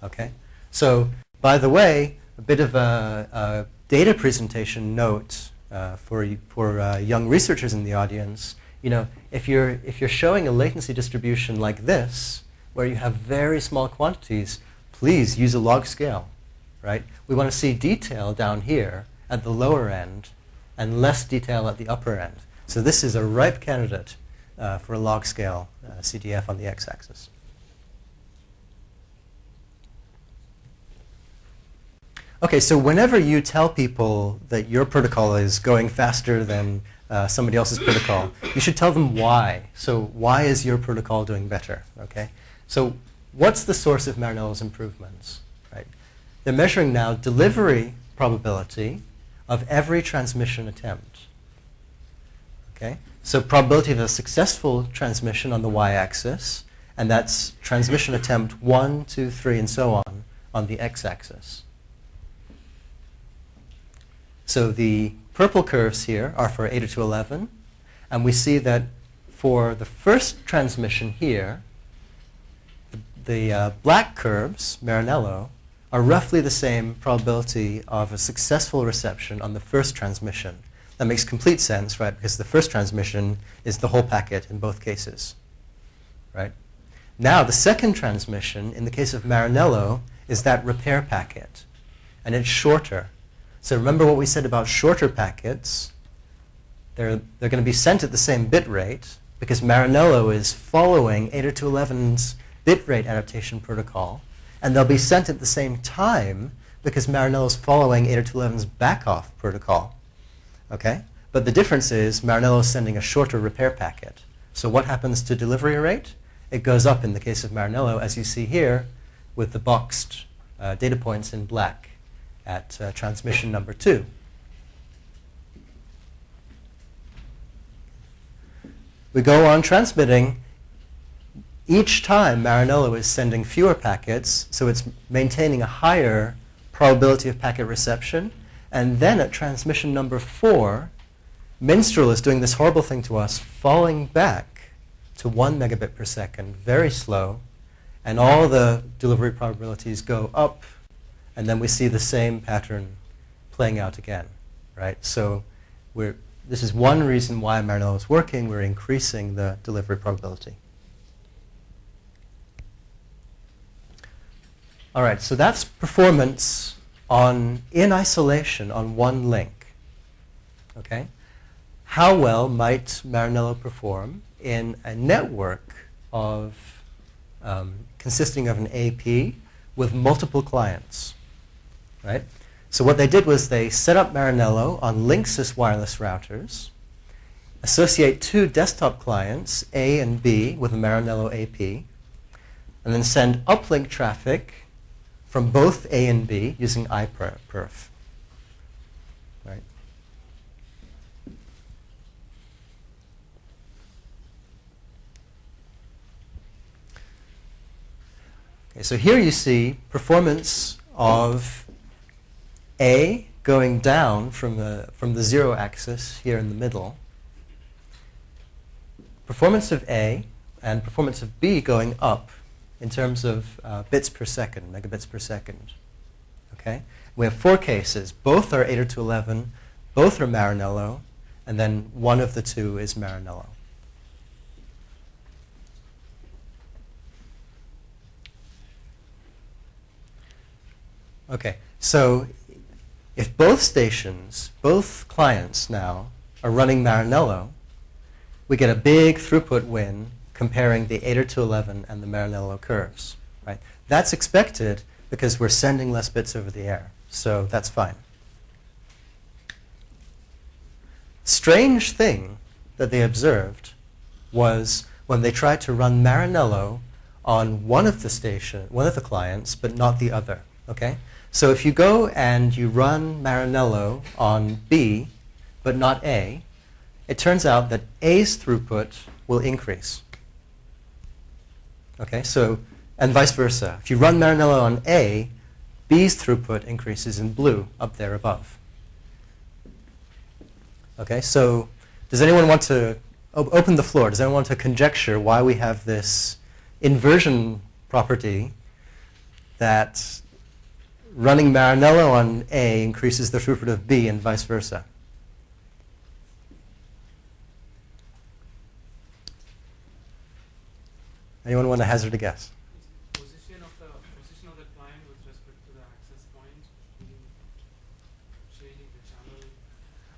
Okay? So, by the way, a bit of a data presentation note for young researchers in the audience. You know, if you're showing a latency distribution like this, where you have very small quantities, please use a log scale, right? We want to see detail down here at the lower end and less detail at the upper end. So this is a ripe candidate for a log scale CDF on the x-axis. Okay, so whenever you tell people that your protocol is going faster than somebody else's protocol, you should tell them why. So why is your protocol doing better? Okay, so what's the source of Maranello's improvements? Right, they're measuring now delivery probability of every transmission attempt. Okay, so probability of a successful transmission on the y-axis, and that's transmission attempt 1, 2, 3, and so on the x-axis. So the purple curves here are for 802.11, and we see that for the first transmission here, the black curves, Maranello, are roughly the same probability of a successful reception on the first transmission. That makes complete sense, right? Because the first transmission is the whole packet in both cases, right? Now, the second transmission, in the case of Maranello, is that repair packet, and it's shorter. So remember what we said about shorter packets. They're going to be sent at the same bit rate because Maranello is following 802.11's bit rate adaptation protocol, and they'll be sent at the same time because Maranello is following 802.11's backoff protocol. Okay? But the difference is Maranello is sending a shorter repair packet. So what happens to delivery rate? It goes up in the case of Maranello, as you see here, with the boxed data points in black at transmission number 2. We go on transmitting. Each time Maranello is sending fewer packets, so it's maintaining a higher probability of packet reception. And then at transmission number 4, Minstrel is doing this horrible thing to us, falling back to 1 megabit per second, very slow, and all the delivery probabilities go up. And then we see the same pattern playing out again, right? So this is one reason why Maranello is working. We're increasing the delivery probability. All right, so that's performance in isolation on one link. Okay? How well might Maranello perform in a network of consisting of an AP with multiple clients? Right? So what they did was they set up Maranello on Linksys wireless routers, associate 2 desktop clients, A and B, with a Maranello AP, and then send uplink traffic from both A and B using iPerf. Right? Okay, so here you see performance of A going down from the 0 axis here in the middle, performance of A and performance of B going up in terms of bits per second, megabits per second. Okay? We have 4 cases. Both are 802.11, both are Maranello, and then one of the 2 is Maranello. Okay, so if both stations, both clients now, are running Maranello, we get a big throughput win comparing the 802.11 and the Maranello curves. Right? That's expected because we're sending less bits over the air, so that's fine. Strange thing that they observed was when they tried to run Maranello on one of the clients, but not the other. Okay? So if you go and you run Maranello on B, but not A, it turns out that A's throughput will increase. Okay, so, and vice versa. If you run Maranello on A, B's throughput increases in blue up there above. Okay, so does anyone want to open the floor? Does anyone want to conjecture why we have this inversion property that running Maranello on A increases the throughput of B and vice versa? Anyone want to hazard a guess? Position of the client with respect to the access point, changing the channel.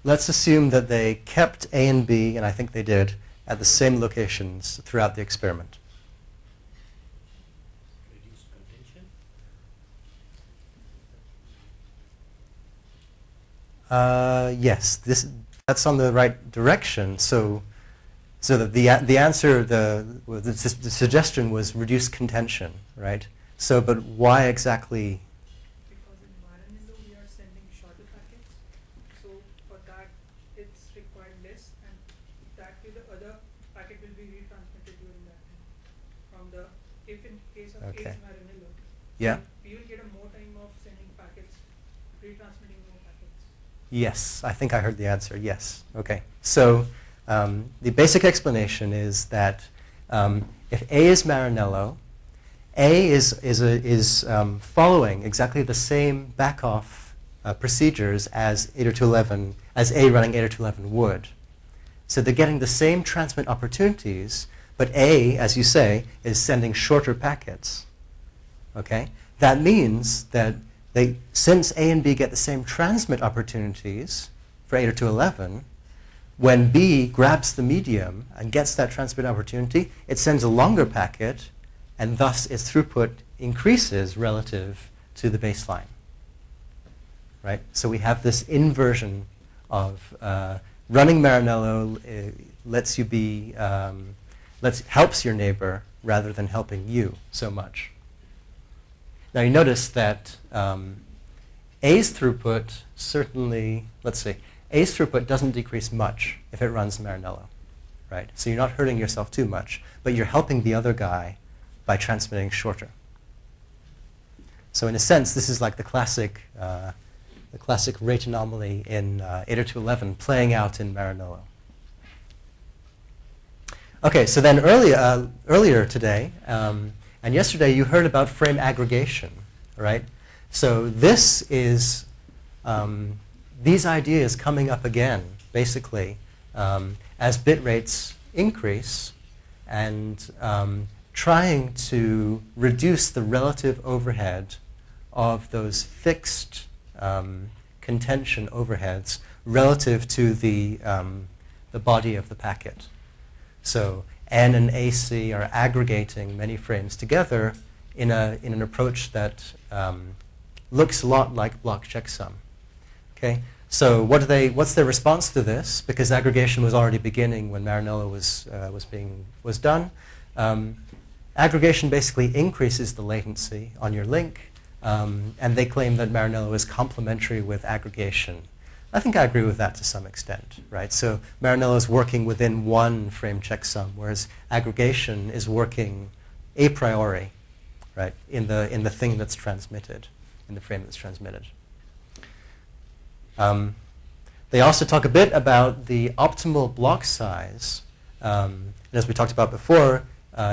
Let's assume that they kept A and B, and I think they did, at the same locations throughout the experiment. Reduced contention? Yes, that's on the right direction. So that the answer, the suggestion was reduced contention, right? So, but why exactly? Because in Maranello we are sending shorter packets, so for that it's required less, and that way the other packet will be retransmitted during that time. From the, if in case of Okay. A's Maranello, Yeah. we will get a more time of sending packets, retransmitting more packets. Yes, I think I heard the answer. Yes. Okay. So the basic explanation is that if A is Maranello, A is following exactly the same back-off procedures as 802.11, as A running 802.11 would. So they're getting the same transmit opportunities, but A, as you say, is sending shorter packets. Okay? That means that since A and B get the same transmit opportunities for 802.11, when B grabs the medium and gets that transmit opportunity, it sends a longer packet, and thus its throughput increases relative to the baseline. Right? So we have this inversion of running Maranello lets you be, helps your neighbor rather than helping you so much. Now you notice that A's throughput certainly, let's see, A's throughput doesn't decrease much if it runs Maranello, right? So you're not hurting yourself too much, but you're helping the other guy by transmitting shorter. So in a sense, this is like the classic rate anomaly in 802.11 playing out in Maranello. Okay, so then earlier today and yesterday, you heard about frame aggregation, right? So this is these ideas coming up again, basically, as bit rates increase and trying to reduce the relative overhead of those fixed contention overheads relative to the body of the packet. So N and AC are aggregating many frames together in an approach that looks a lot like block checksum. Okay, so what's their response to this? Because aggregation was already beginning when Maranello was done. Aggregation basically increases the latency on your link, and they claim that Maranello is complementary with aggregation. I think I agree with that to some extent, right? So Maranello is working within one frame checksum, whereas aggregation is working a priori, right, in the thing that's transmitted, in the frame that's transmitted. They also talk a bit about the optimal block size. And as we talked about before,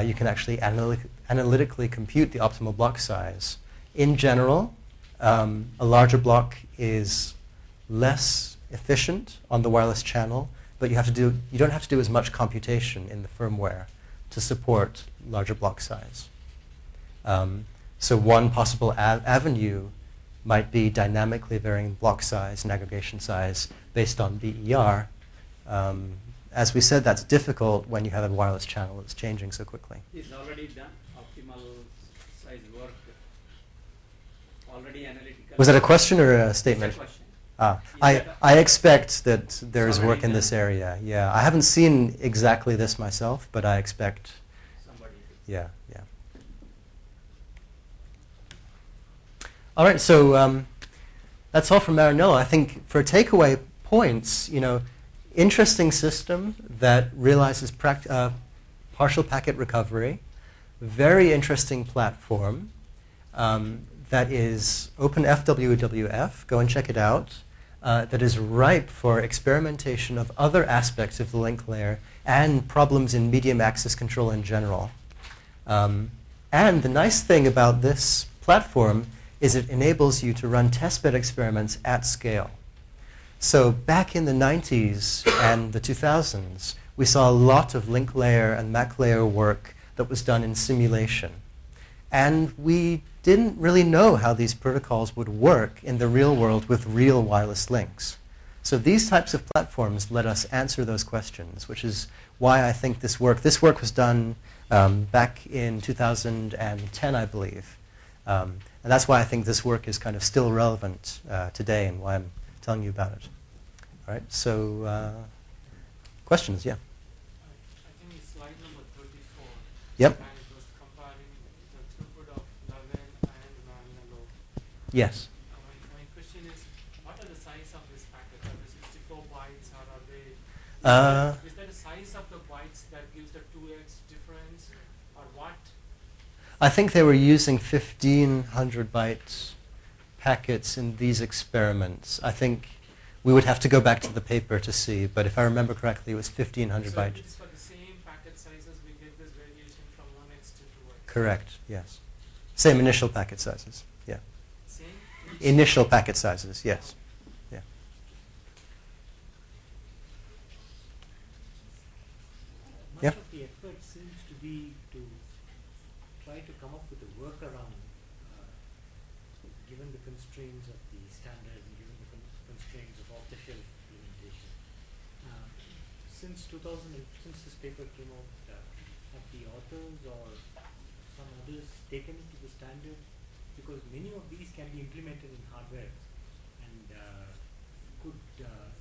you can actually analytically compute the optimal block size. In general, a larger block is less efficient on the wireless channel, but you don't have to do as much computation in the firmware to support larger block size. So one possible avenue might be dynamically varying block size and aggregation size based on BER. As we said, that's difficult when you have a wireless channel that's changing so quickly. Is already done optimal size work, already analytical. Was that a question or a statement? It's a question. I expect that there is work in Somebody this area. Yeah, I haven't seen exactly this myself, but I expect. Somebody. Yeah. All right, so that's all from Maranello. I think for takeaway points, interesting system that realizes partial packet recovery, very interesting platform that is OpenFWWF. Go and check it out. That is ripe for experimentation of other aspects of the link layer and problems in medium access control in general. And the nice thing about this platform is it enables you to run testbed experiments at scale. So back in the 90s and the 2000s, we saw a lot of link layer and MAC layer work that was done in simulation. And we didn't really know how these protocols would work in the real world with real wireless links. So these types of platforms let us answer those questions, which is why I think this work was done back in 2010, I believe. And that's why I think this work is kind of still relevant today and why I'm telling you about it. All right, so questions, yeah. I think it's slide number 34. Yep. And it was comparing the throughput of 11 and Maranello. Yes. My question is, what are the size of this packet? Are they 64 bytes or are they... is that the size of the bytes that gives the 2x difference or what? I think they were using 1,500 bytes packets in these experiments. I think we would have to go back to the paper to see, but if I remember correctly, it was 1,500 so bytes. it is for the same packet sizes we get this variation from 1x to 2x? Correct, yes. Same initial packet sizes, yeah. Same? Initial packet sizes, yes. Yeah. Much Yeah. of the effort seems to be to try to come up with a workaround given the constraints of the standard and given the constraints of off-the-shelf implementation. Since this paper came out, have the authors or some others taken it to the standard? Because many of these can be implemented in hardware and could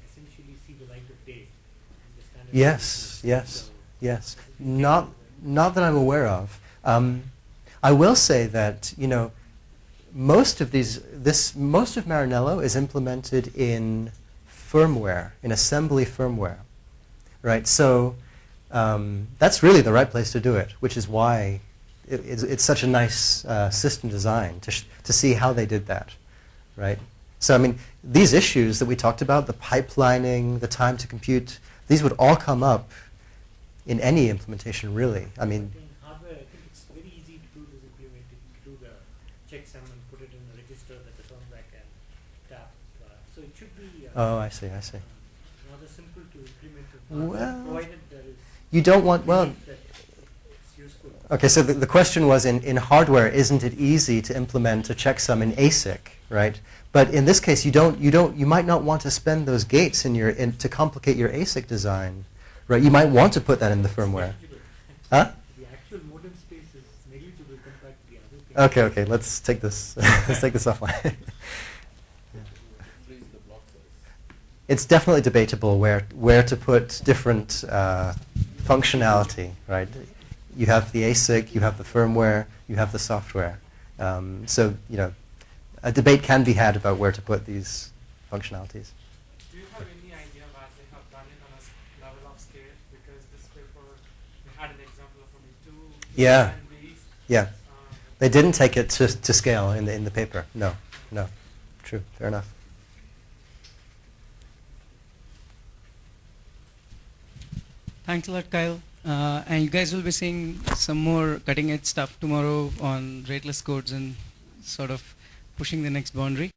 essentially see the light of day in the standard. Yes, application. yes, So yes. Not that I'm aware of. I will say that, most of Maranello is implemented in firmware, in assembly firmware, right? So that's really the right place to do it, which is why it's such a nice system design to see how they did that, right? So I mean, these issues that we talked about, the pipelining, the time to compute, these would all come up in any implementation, really. I mean, in hardware, I think it's very easy to do this implementation, to do the checksum and put it in a register that the firmware can tap. So it should be oh, I see. rather simple to implement in hardware, Well, provided there is you don't want, well, belief that it's useful. okay, so the question was, in hardware, isn't it easy to implement a checksum in ASIC, right? But in this case, you might not want to spend those gates to complicate your ASIC design, right? You might want to put that in the firmware. Huh? The actual modem space is negligible compared to the other things. Okay, let's take this. Let's take this offline. It's definitely debatable where to put different functionality, right? You have the ASIC, you have the firmware, you have the software. So a debate can be had about where to put these functionalities. Do you have any idea why they have done it on a level of scale? Because this paper, we had an example of only two Yeah. weeks. Yeah, they didn't take it to scale in the paper. No, true, fair enough. Thanks a lot, Kyle. And you guys will be seeing some more cutting edge stuff tomorrow on rateless codes and sort of pushing the next boundary.